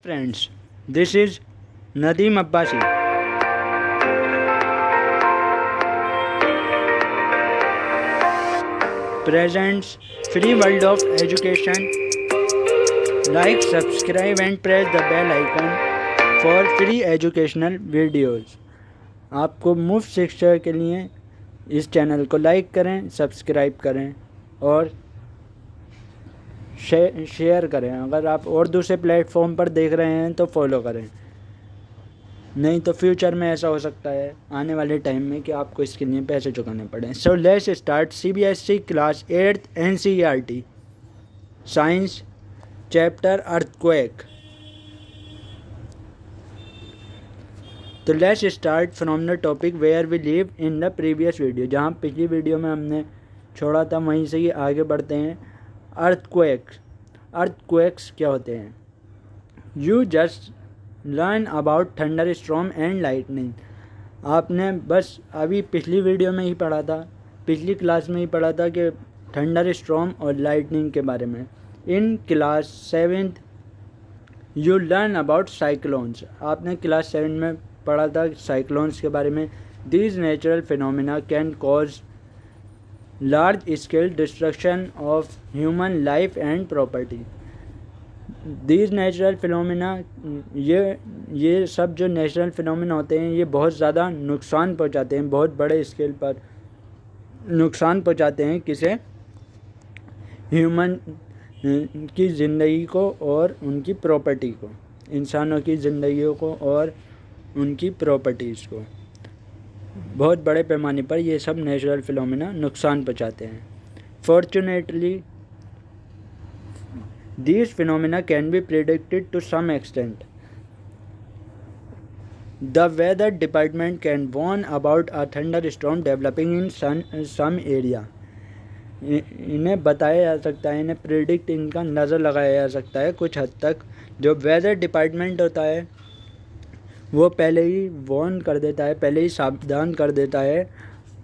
Friends, this is Nadeem Abbasi. Presents Free World of Education. Like, subscribe and press the bell icon for free educational videos. आपको मुफ्त शिक्षा के लिए इस channel को like करें, सब्सक्राइब करें और शेयर करें। अगर आप और दूसरे प्लेटफॉर्म पर देख रहे हैं तो फॉलो करें, नहीं तो फ्यूचर में ऐसा हो सकता है आने वाले टाइम में कि आपको इसके लिए पैसे चुकाने पड़े। So let's start CBSE class 8th NCERT science chapter earthquake. तो let's start from the topic where we leave in the previous video. जहाँ पिछली वीडियो में हमने छोड़ा था वहीं से ही आगे बढ़ते हैं। अर्थक्वेक्स क्या होते हैं? You just learn about thunder storm and lightning. आपने बस अभी पिछली वीडियो में ही पढ़ा था, पिछली क्लास में ही पढ़ा था कि थंडर स्टॉर्म और लाइटनिंग के बारे में। In class 7th you learn about cyclones. आपने क्लास 7 में पढ़ा था साइक्लोन्स के बारे में। These natural phenomena can cause large scale destruction of human life and property. These natural phenomena, ये सब जो नेचुरल फिनोमिना होते हैं ये बहुत ज़्यादा नुकसान पहुंचाते हैं, बहुत बड़े स्केल पर नुकसान पहुंचाते हैं किसे? ह्यूमन की ज़िंदगी को और उनकी प्रॉपर्टी को, इंसानों की ज़िंदगियों को और उनकी प्रॉपर्टीज़ को। बहुत बड़े पैमाने पर ये सब नेचुरल फिनोमिना नुकसान पहुंचाते हैं। Fortunately these phenomena can be predicted to some extent. The weather department can warn about a thunderstorm developing in some area. इन्हें बताया जा सकता है, इन्हें प्रिडिक्ट, इनका अंदाज़ा लगाया जा सकता है कुछ हद तक। जो वेदर डिपार्टमेंट होता है वो पहले ही वार्न कर देता है, पहले ही सावधान कर देता है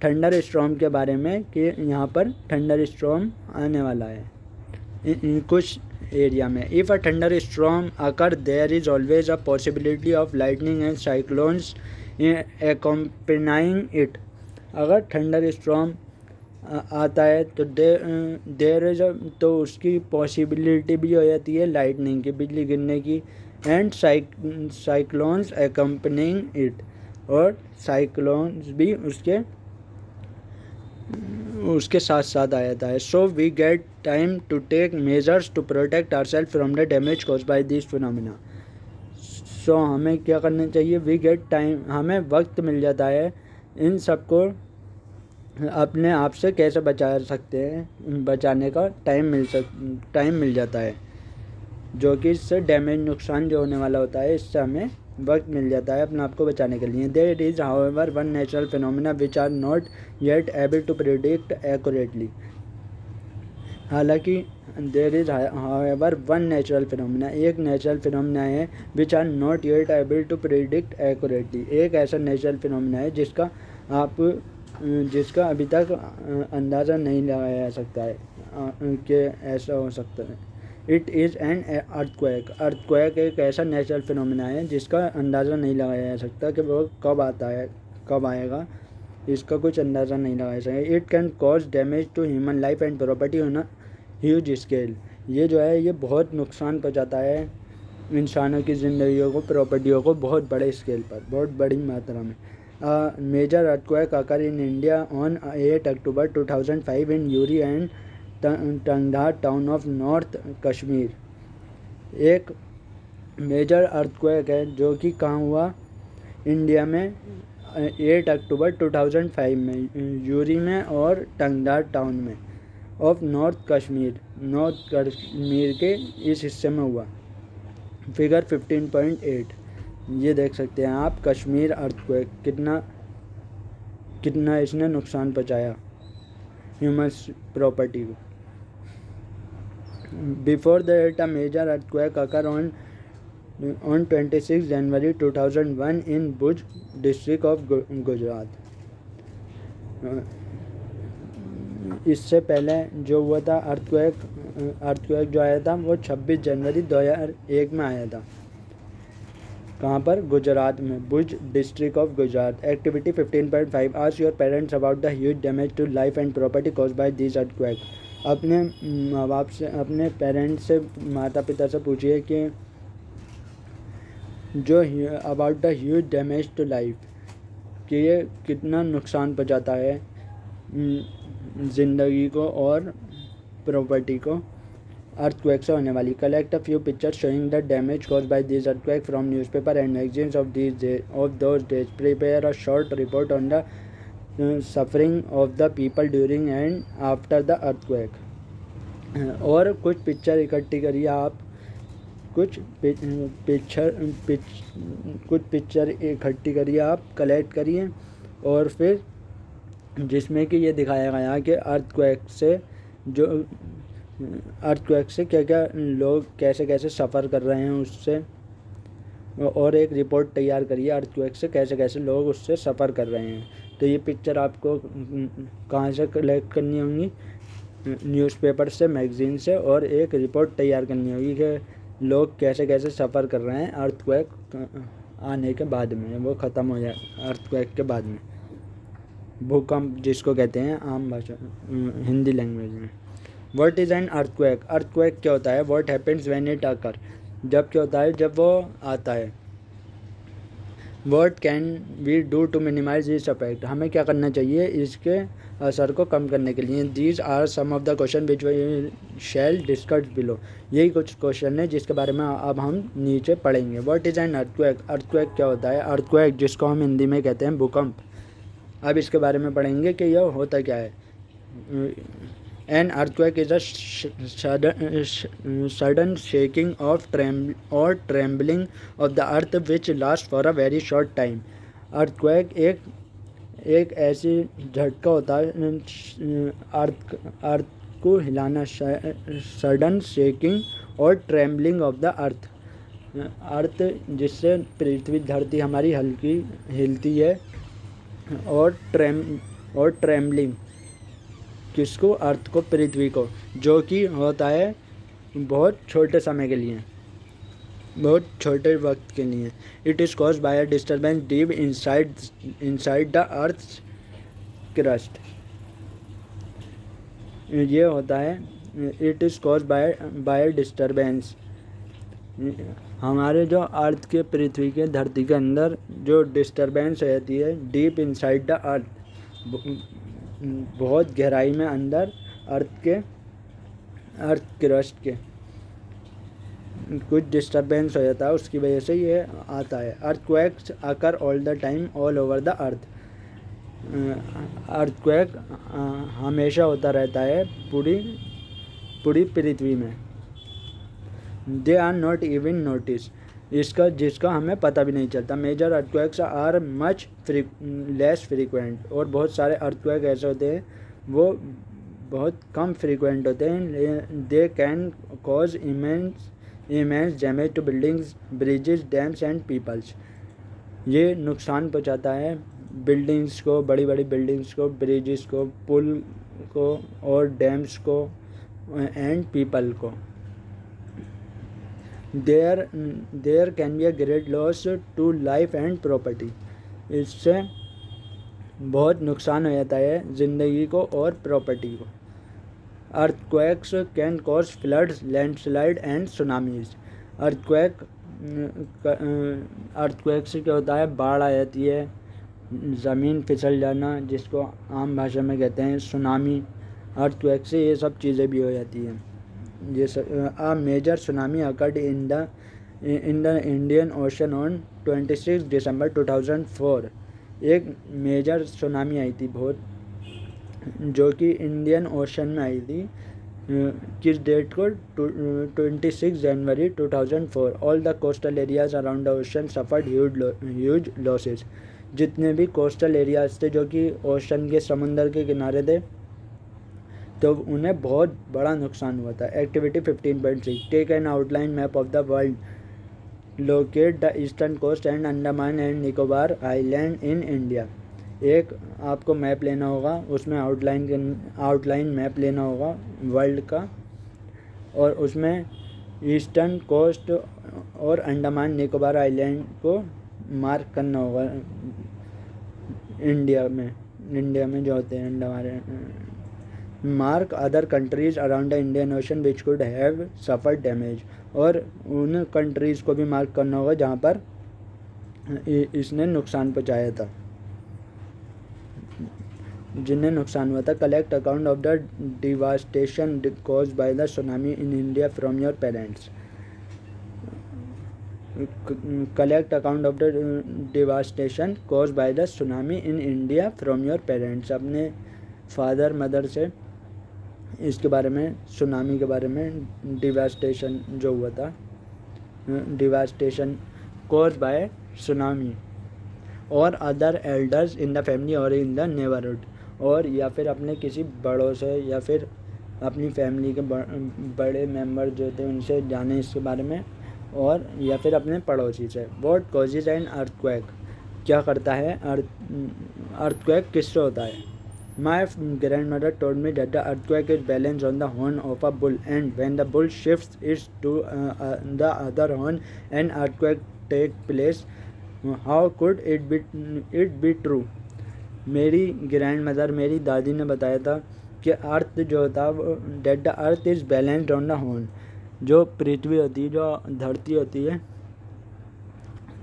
थंडर स्टॉर्म के बारे में कि यहाँ पर थंडर स्टॉर्म आने वाला है कुछ एरिया में। If a thunderstorm occur there is always a possibility of lightning and cyclones accompanying it. अगर थंडर स्टॉर्म आता है तो देयर इज तो उसकी पॉसिबिलिटी भी हो जाती है लाइटनिंग की, बिजली गिरने की, एंड साइक्लोन्स एक्कम्पनिंग इट, और साइक्लोन्स भी उसके साथ साथ आ जाता है। So we get time to take measures to protect ourselves from the damage caused by this phenomena. सो हमें क्या करना चाहिए? वी गेट टाइम, हमें वक्त मिल जाता है इन सबको अपने आप से कैसे बचा सकते हैं, बचाने का टाइम मिल जाता है, जो कि इससे डैमेज, नुकसान जो होने वाला होता है, इससे हमें वक्त मिल जाता है अपने आप को बचाने के लिए। There is however one natural phenomena which are not yet able to predict accurately. हालांकि there is however one natural phenomena, एक नेचुरल फिनोमिना है which are not yet able to predict accurately. एक ऐसा नेचुरल फिनोमिना है जिसका अभी तक अंदाज़ा नहीं लगाया जा सकता है कि ऐसा हो सकता है। It is an earthquake. Earthquake एक ऐसा नेचुरल फिनोमिना है जिसका अंदाज़ा नहीं लगाया जा सकता कि वो कब आता है, कब आएगा, इसका कुछ अंदाज़ा नहीं लगाया जा सकता। It can cause damage to human life and property on a huge scale. ये जो है ये बहुत नुकसान पहुंचाता है इंसानों की ज़िंदगियों को, प्रॉपर्टियों को, बहुत बड़े स्केल पर, बहुत बड़ी मात्रा में। Major earthquake occur in India on 8 October 2005 in Uri and Tangdhar town of north Kashmir. एक मेजर अर्थक्वेक है जो कि कहाँ हुआ? इंडिया में 8 अक्टूबर 2005 में यूरी में और टंगधार टाउन में ऑफ नॉर्थ कश्मीर के इस हिस्से में हुआ। फिगर 15.8 ये देख सकते हैं आप। कश्मीर अर्थक्वेक कितना इसने नुकसान पहुँचाया ह्यूमन प्रॉपर्टी को। Before that, a major earthquake occurred on 26 January 2001 in Bhuj district of Gujarat. इससे पहले जो हुआ था अर्थक्वेक जो आया था वो 26 जनवरी 2001 में आया था कहाँ पर? गुजरात में, Bhuj district of Gujarat. Activity 15.5 ask your parents about the huge damage to life and property caused by this earthquake. अपने माँ बाप से, अपने पेरेंट्स से, माता पिता से पूछिए कि जो about the huge damage to life, कि ये कितना नुकसान पहुँचाता है ज़िंदगी को और प्रॉपर्टी को अर्थक्वेक से होने वाली। Collect a few pictures showing the damage caused by this earthquake from newspaper and magazines of those days. Prepare a short report on the suffering of the people during and after the earthquake. और कुछ picture इकट्ठी करिए आप, कुछ picture इकट्ठी करिए आप, collect करिए, और फिर जिसमें कि ये दिखाया गया कि अर्थक्वेक से क्या क्या लोग कैसे कैसे सफ़र कर रहे हैं उससे, और एक रिपोर्ट तैयार करिए अर्थक्वेक से कैसे कैसे लोग उससे सफ़र कर रहे हैं। तो ये पिक्चर आपको कहाँ से कलेक्ट करनी होंगी? न्यूज़पेपर से, मैगज़ीन से, और एक रिपोर्ट तैयार करनी होगी कि लोग कैसे कैसे सफ़र कर रहे हैं अर्थक्वेक आने के बाद में, वो ख़त्म हो जाए अर्थक्वेक के बाद में, भूकंप जिसको कहते हैं आम भाषा हिंदी लैंग्वेज में। What is an earthquake? Earthquake क्या होता है? What happens when it occur? जब क्या होता है? जब वो आता है। What can we do to minimise this effect? हमें क्या करना चाहिए इसके असर को कम करने के लिए? These are some of the question which we shall discuss below. यही कुछ क्वेश्चन है जिसके बारे में अब हम नीचे पढ़ेंगे। What is an earthquake? Earthquake क्या होता है? अर्थक्वेक जिसको हम हिंदी में कहते हैं भूकंप। अब इसके बारे में पढ़ेंगे कि यह होता क्या है। An earthquake is a sudden shaking of trembling of the earth which lasts for a very short time. Earthquake एक ऐसी झटका होता है अर्थ को हिलाना, सडन शेकिंग और ट्रेम्बलिंग ऑफ द अर्थ जिससे पृथ्वी, धरती हमारी हल्की हिलती है, और ट्रेम्बलिंग किसको? अर्थ को, पृथ्वी को, जो कि होता है बहुत छोटे समय के लिए, बहुत छोटे वक्त के लिए। It is caused by a disturbance deep inside the earth's crust. ये होता है it is caused by disturbance, हमारे जो अर्थ के, पृथ्वी के, धरती के अंदर जो डिस्टर्बेंस रहती है डीप इनसाइड द अर्थ, बहुत गहराई में अंदर अर्थ क्रस्ट के कुछ डिस्टर्बेंस हो जाता है, उसकी वजह से ये आता है। Earthquakes occur all the time all over the earth. Earthquake हमेशा होता रहता है पूरी पृथ्वी में। They are not even notice, जिसका हमें पता भी नहीं चलता। Major earthquakes are much less frequent, और बहुत सारे अर्थक्वेक ऐसे होते हैं वो बहुत कम फ्रीक्वेंट होते हैं। They can cause immense damage to buildings, bridges, dams and peoples. ये नुकसान पहुंचाता है बिल्डिंग्स को, बड़ी बड़ी बिल्डिंग्स को, ब्रिजेस को, पुल को, और डैम्स को, एंड पीपल को। There can be a great loss to life and property. इससे बहुत नुकसान हो जाता है ज़िंदगी को और प्रॉपर्टी को। Earthquakes can cause floods, landslide and tsunamis. Earthquake से क्या होता है? बाढ़ आ जाती है, ज़मीन फिसल जाना जिसको आम भाषा में कहते हैं सुनामी। अर्थक्वेक से ये सब चीज़ें भी हो जाती हैं। A major tsunami occurred in the Indian Ocean on 26 December 2004। एक मेजर सुनामी आई थी बहुत, जो कि इंडियन ओशन में आई थी। किस डेट को? 26 जनवरी 2004। All the coastal areas around the ocean suffered huge losses. जितने भी कोस्टल एरियाज थे जो कि ओशन के, समुंदर के किनारे थे, तो उन्हें बहुत बड़ा नुकसान हुआ था। Activity 15.6 take an outline map of the world, locate the eastern coast and Andaman and Nicobar island in India. एक आपको मैप लेना होगा, उसमें आउटलाइन मैप लेना होगा वर्ल्ड का, और उसमें ईस्टर्न कोस्ट और अंडमान निकोबार आइलैंड को मार्क करना होगा। इंडिया में जो होते हैं Andaman. Mark other countries around the Indian ocean which could have suffered damage, और उन कंट्रीज़ को भी मार्क करना होगा जहाँ पर इसने नुकसान पहुँचाया था, जिन्हें नुकसान हुआ था। Collect account of the devastation caused by the tsunami in India from your parents. Collect account of the devastation caused by the tsunami in India from your parents. अपने फादर मदर से इसके बारे में, सुनामी के बारे में, devastation जो हुआ था, डिवास्टेशन कॉज्ड बाय सुनामी, और other elders in the family और इन द नेबरहुड, और या फिर अपने किसी बड़ों से या फिर अपनी फैमिली के बड़े मेंबर जो थे उनसे जाने इसके बारे में, और या फिर अपने पड़ोसी से। व्हाट कॉजेज एन अर्थक्वेक, क्या करता है अर्थक्वेक, किससे होता है। My grand mother told me that the earthquake is balance on the horn of a bull and when the bull shifts it's to the other horn an earthquake take place. How could it be true. मेरी grand mother, मेरी दादी ने बताया था कि अर्थ जो था वो, that the earth is balanced on the horn, जो पृथ्वी होती है, जो धरती होती है,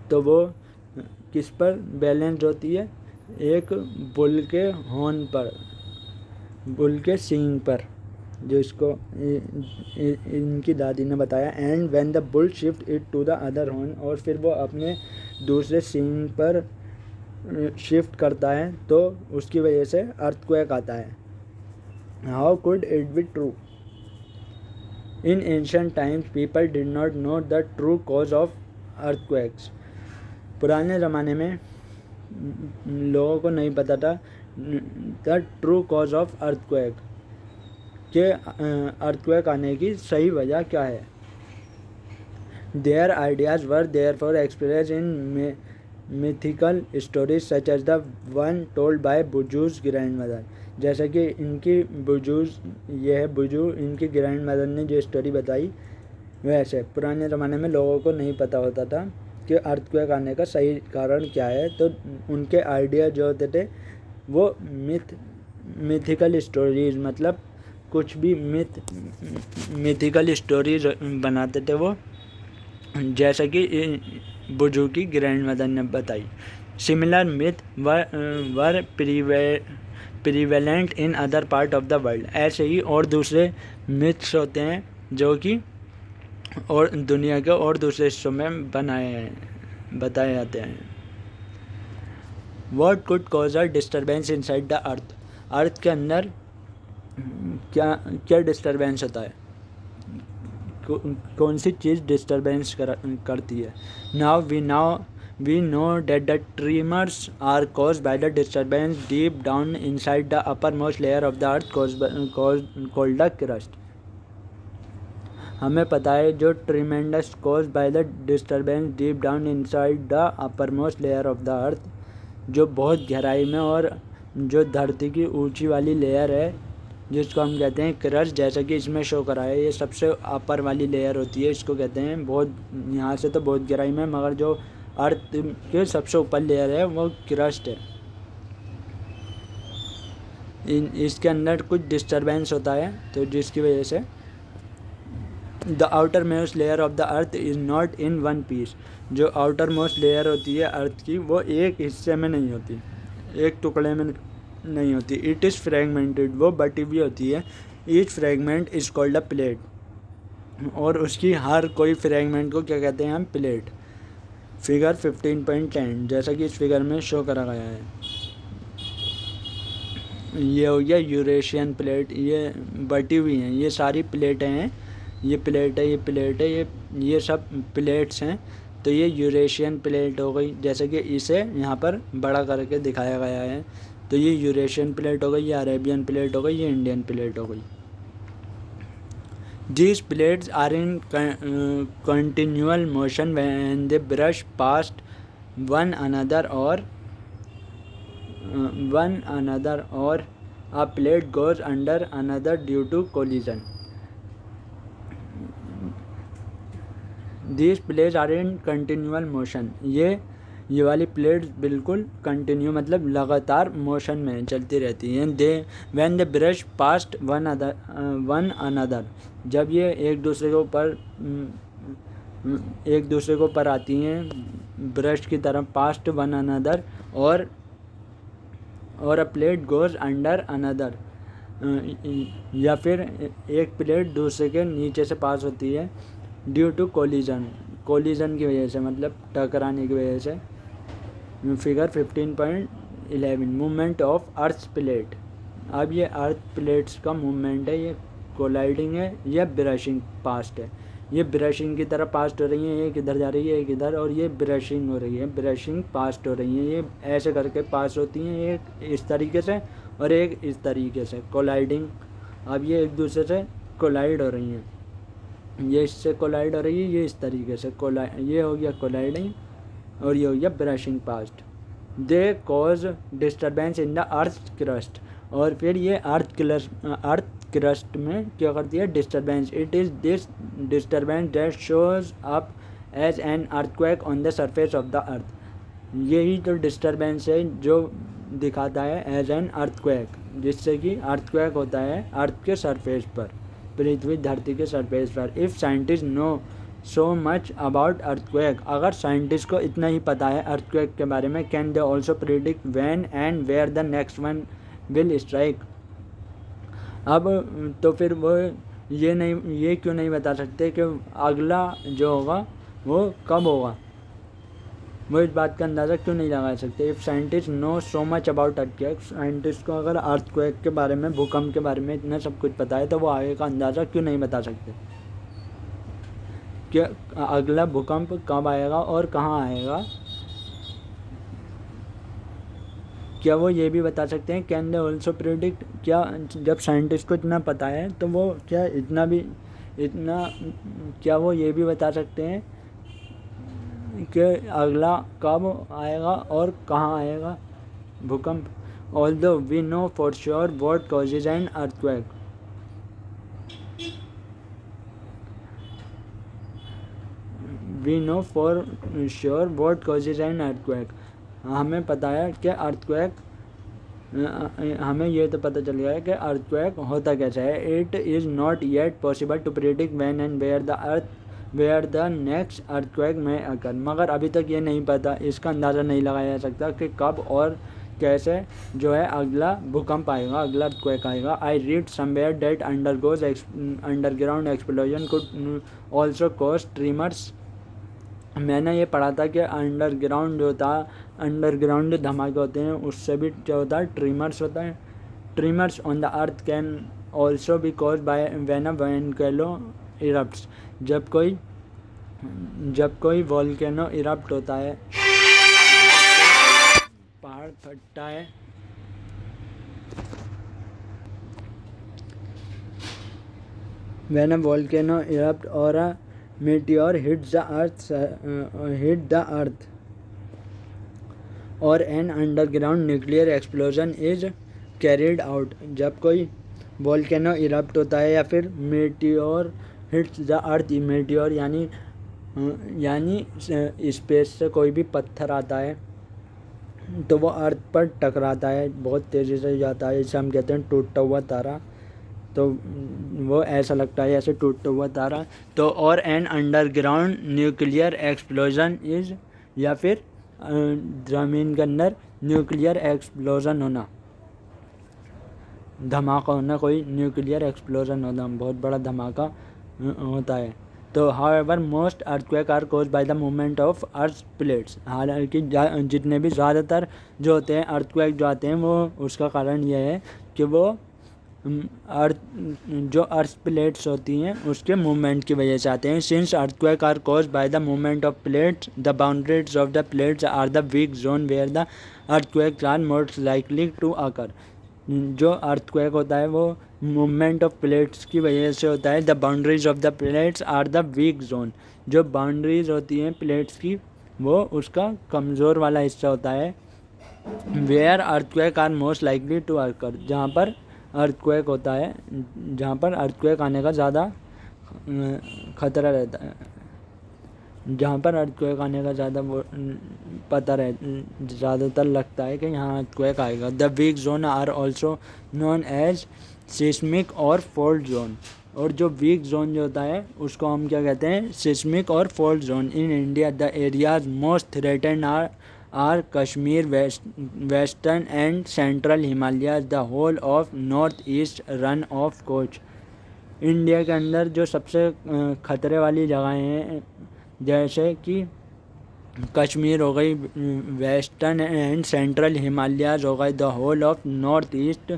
तो वो किस पर बैलेंस्ड होती है, एक बुल के हॉर्न पर, बुल के सींग पर, जो इसको इनकी दादी ने बताया। And when the bull shift it to the other horn, और फिर वो अपने दूसरे सींग पर शिफ्ट करता है तो उसकी वजह से अर्थक्वेक आता है। How could it be true. In ancient times people did not know the true cause of earthquakes. पुराने ज़माने में लोगों को नहीं पता था the true cause of earthquake, के अर्थक्वेक आने की सही वजह क्या है। Their ideas were therefore expressed in mythical stories such as the one told by बुजूज़ ग्रैंड मदर। जैसे कि इनकी बुजूज़, ये है बुजू, इनकी ग्रैंड मदर ने जो स्टोरी बताई, वैसे पुराने ज़माने में लोगों को नहीं पता होता था कि अर्थक्वेक आने का सही कारण क्या है, तो उनके आइडिया जो होते थे वो मिथिकल स्टोरीज, मतलब कुछ भी मिथिकल स्टोरीज बनाते थे वो, जैसा कि बुजू की ग्रैंड मदर ने बताई। Similar myth were prevalent in other part of the world. ऐसे ही और दूसरे मिथ्स होते हैं जो कि और दुनिया के और दूसरे हिस्सों में बताए जाते हैं। What could cause a disturbance inside the earth. Earth के अंदर क्या डिस्टर्बेंस होता है, कौन सी चीज़ डिस्टर्बेंस करती है। Now we know that the tremors are caused by the disturbance deep down inside the upper most layer of the earth called the crust. हमें पता है जो tremendous caused by the disturbance deep down inside the upper most layer of the earth, जो बहुत गहराई में और जो धरती की ऊंची वाली लेयर है जिसको हम कहते हैं क्रस्ट, जैसा कि इसमें शो करा है, ये सबसे अपर वाली लेयर होती है, इसको कहते हैं बहुत, यहाँ से तो बहुत गहराई में, मगर जो अर्थ के सबसे ऊपर लेयर है वो क्रस्ट है। इसके अंदर कुछ डिस्टर्बेंस होता है, तो जिसकी वजह से the outer most layer of the earth is not in one piece. जो आउटर मोस्ट लेयर होती है अर्थ की, वो एक हिस्से में नहीं होती, एक टुकड़े में नहीं होती। इट इज़ फ्रेगमेंटेड, वो बटी हुई होती है। Each fragment is called a plate, और उसकी हर कोई फ्रेगमेंट को क्या कहते हैं हम, प्लेट। फिगर 15.10 जैसा कि इस फिगर में शो करा गया है। ये हो गया यूरेशियन प्लेट, ये बटी हुई हैं, ये सारी प्लेटें हैं, ये प्लेट है, ये प्लेट है, ये सब प्लेट्स हैं। तो ये यूरेशियन प्लेट हो गई, जैसे कि इसे यहाँ पर बड़ा करके दिखाया गया है। तो ये यूरेशियन प्लेट हो गई, ये अरेबियन प्लेट हो गई, ये इंडियन प्लेट हो गई। These plates are in continual motion when they brush past one another or a plate goes under another due to collision. These plates are in continual motion. ये वाली plates बिल्कुल continue मतलब लगातार motion में चलती रहती हैं। They when they brush past one another, जब ये एक दूसरे को पर आती हैं ब्रश की तरफ, पास्ट वन अनदर, और अ प्लेट गोज अंडर अनदर, या फिर एक प्लेट दूसरे के नीचे से पास होती है। ड्यू टू कोलिजन की वजह से, मतलब टकराने की वजह से। Figure 15.11 movement of earth plate. अब ये अर्थ प्लेट्स का मूवमेंट है, ये कोलाइडिंग है या ब्रशिंग पास्ट है। ये ब्रशिंग की तरफ पास्ट हो रही है, एक इधर जा रही है एक इधर, और ये ब्रशिंग हो रही है, ब्रशिंग पास्ट हो रही है। ये ऐसे करके पास होती हैं, एक इस तरीके से और एक इस तरीके से, कोलाइडिंग। अब ये एक दूसरे से कोलाइड हो रही हैं, ये इससे कोलाइड हो रही है, ये इस तरीके से ये हो गया कोलाइडिंग और ये हो गया brushing past. They cause disturbance in the earth crust, और फिर ये अर्थ क्रस्ट में क्या करती है, disturbance. It is this disturbance that shows up as an earthquake on the surface of the earth. यही तो डिस्टर्बेंस है जो दिखाता है एज एन अर्थक्वेक, जिससे कि अर्थक्वेक होता है अर्थ के सरफेस पर, पृथ्वी धरती के सरफेस पर। If scientist know so much about earthquake, अगर साइंटिस्ट को इतना ही पता है अर्थक्वेक के बारे में, can they also predict when and where the next one will strike. अब तो फिर वो ये क्यों नहीं बता सकते कि अगला जो होगा वो कब होगा, वो इस बात का अंदाज़ा क्यों नहीं लगा सकते। If scientist know so much about earthquake, scientist को अगर अर्थक्वेक के बारे में, भूकंप के बारे में इतना सब कुछ पता है, तो वो आगे का अंदाज़ा क्यों नहीं बता सकते कि अगला भूकंप कब आएगा और कहाँ आएगा। क्या वो ये भी बता सकते हैं, कैन दे ऑल्सो प्रिडिक्ट, क्या जब साइंटिस्ट को इतना पता है तो वो क्या क्या वो ये भी बता सकते हैं कि अगला कब आएगा और कहाँ आएगा भूकंप। Although we know for sure what causes an earthquake, we know for sure what causes an earthquake, हमें पता है कि अर्थक्वेक, हमें ये तो पता चल गया है कि अर्थक्वेक होता कैसा है। It is not yet possible to predict when and where the next earthquake may occur, मगर अभी तक ये नहीं पता, इसका अंदाज़ा नहीं लगाया जा सकता कि कब और कैसे जो है अगला भूकंप आएगा, अगला अर्थक्वेक आएगा। I read somewhere that underground explosion could also cause tremors, मैंने ये पढ़ा था कि अंडरग्राउंड जो धमाके होते हैं उससे भी क्या होता है, ट्रिमर्स होता है। Tremors on the earth can also be caused by when a volcano erupts, जब कोई वोल्केनो इरप्ट होता है, पहाड़ फटता है, व्हेन अ वोल्केनो इरप्ट और अ meteor hits the earth or an underground nuclear explosion is carried out, जब कोई volcano erupt होता है या फिर meteor hits the earth, meteor यानी स्पेस से कोई भी पत्थर आता है तो वो अर्थ पर टकराता है, बहुत तेज़ी से जाता है, जिसे हम कहते हैं टूटता हुआ तारा। तो वो ऐसा लगता है ऐसे टूटता हुआ तारा। तो और an underground nuclear explosion is, या फिर ज़मीन के अंदर न्यूक्लियर एक्सप्लोजन होना, धमाका होना, कोई न्यूक्लियर एक्सप्लोजन होना, बहुत बड़ा धमाका होता है। तो however most earthquake are caused by the movement of earth plates, हालांकि जितने भी ज़्यादातर जो होते हैं अर्थक्वेक जो आते हैं वो उसका कारण यह है कि वो जो अर्थ प्लेट्स होती हैं उसके मूवमेंट की वजह से आते हैं। Since earthquake are caused by the movement of plates, the boundaries of the plates are the weak zone where the earthquake are most likely to occur, जो अर्थक्वेक होता है वो मूवमेंट ऑफ प्लेट्स की वजह से होता है। The boundaries of the plates are the weak zone, जो बाउंड्रीज होती हैं प्लेट्स की वो उसका कमज़ोर वाला हिस्सा होता है। Where earthquake are most likely to occur, जहाँ पर अर्थक्वेक होता है, जहाँ पर अर्थक्वेक आने का ज़्यादा खतरा रहता है। जहाँ पर अर्थक्वेक आने का पता ज़्यादातर लगता है कि यहाँ अर्थक्वेक आएगा। The weak zone are also known as seismic और फॉल्ट जोन। और जो वीक जोन जो होता है उसको हम क्या कहते हैं, सिस्मिक और fault zone. In India the areas most threaten are Kashmir, western and central Himalaya, the whole of north east Rann of Kutch. India के अंदर जो सबसे ख़तरे वाली जगहें हैं, जैसे कि कश्मीर हो गई, वेस्टर्न एंड सेंट्रल हिमालयाज हो गई, the whole of north east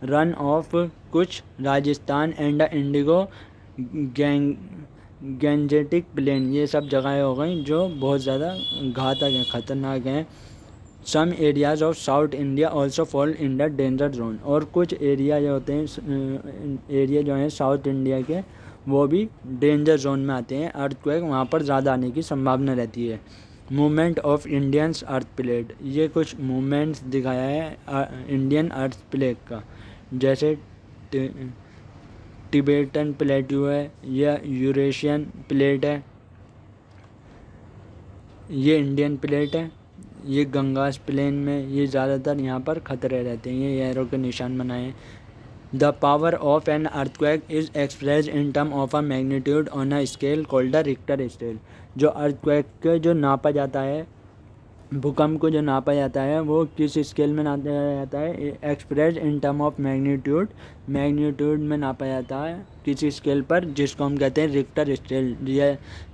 Rann of Kutch, Rajasthan and Indo Gangetic plain, ये सब जगहें हो गई जो बहुत ज़्यादा घातक हैं, ख़तरनाक हैं। Some areas of south India also fall in the danger zone. और कुछ एरिया जो होते हैं, एरिया जो हैं साउथ इंडिया के, वो भी डेंजर जोन में आते हैं। अर्थक्वेक वहाँ पर ज़्यादा आने की संभावना रहती है। Movement of Indians earth plate, ये कुछ मूवमेंट्स दिखाया है इंडियन अर्थ प्लेट का, जैसे टिबेटन प्लेट्यू है या यूरेशियन प्लेट है, ये इंडियन प्लेट है, ये गंगास प्लेन में, ये ज़्यादातर यहाँ पर खतरे रहते हैं। ये एरो के निशान बनाए हैं। The power of an earthquake is express in term of a magnitude on a scale called the Richter scale. जो अर्थक्वेक जो नापा जाता है, भूकंप को जो नापा जाता है, वो किस स्केल में नापा जाता है, express in term of magnitude में नापा जाता है किसी स्केल पर, जिसको हम कहते हैं Richter scale.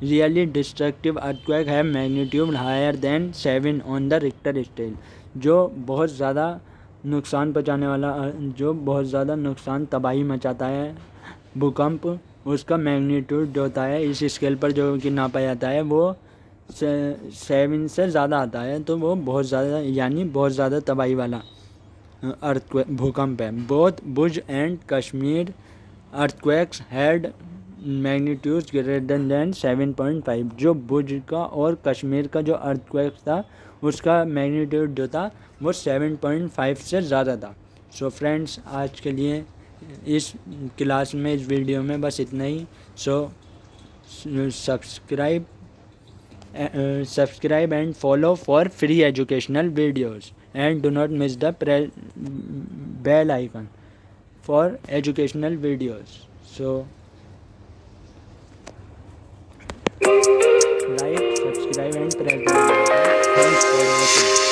Really destructive earthquake है magnitude higher than 7 on the Richter scale. जो बहुत ज़्यादा नुकसान पहुँचाने वाला, जो बहुत ज़्यादा नुकसान तबाही मचाता है भूकंप, उसका मैग्नीट्यूड जो होता है इस स्केल पर जो कि नापा जाता है, वो 7 से ज़्यादा आता है, तो वो बहुत ज़्यादा, यानी बहुत ज़्यादा तबाही वाला अर्थक्वेक भूकंप है। Both Bhuj and Kashmir earthquakes had magnitude greater than 7.5। जो भुज का और कश्मीर का जो अर्थक्वेक था, उसका मैग्नीट्यूड जो था वो 7.5 से ज़्यादा था। सो फ्रेंड्स, आज के लिए इस क्लास में, इस वीडियो में बस इतना ही। सो subscribe and follow for free educational videos, and do not miss the bell icon for educational videos. So like, subscribe and press the bell icon. Thanks for watching.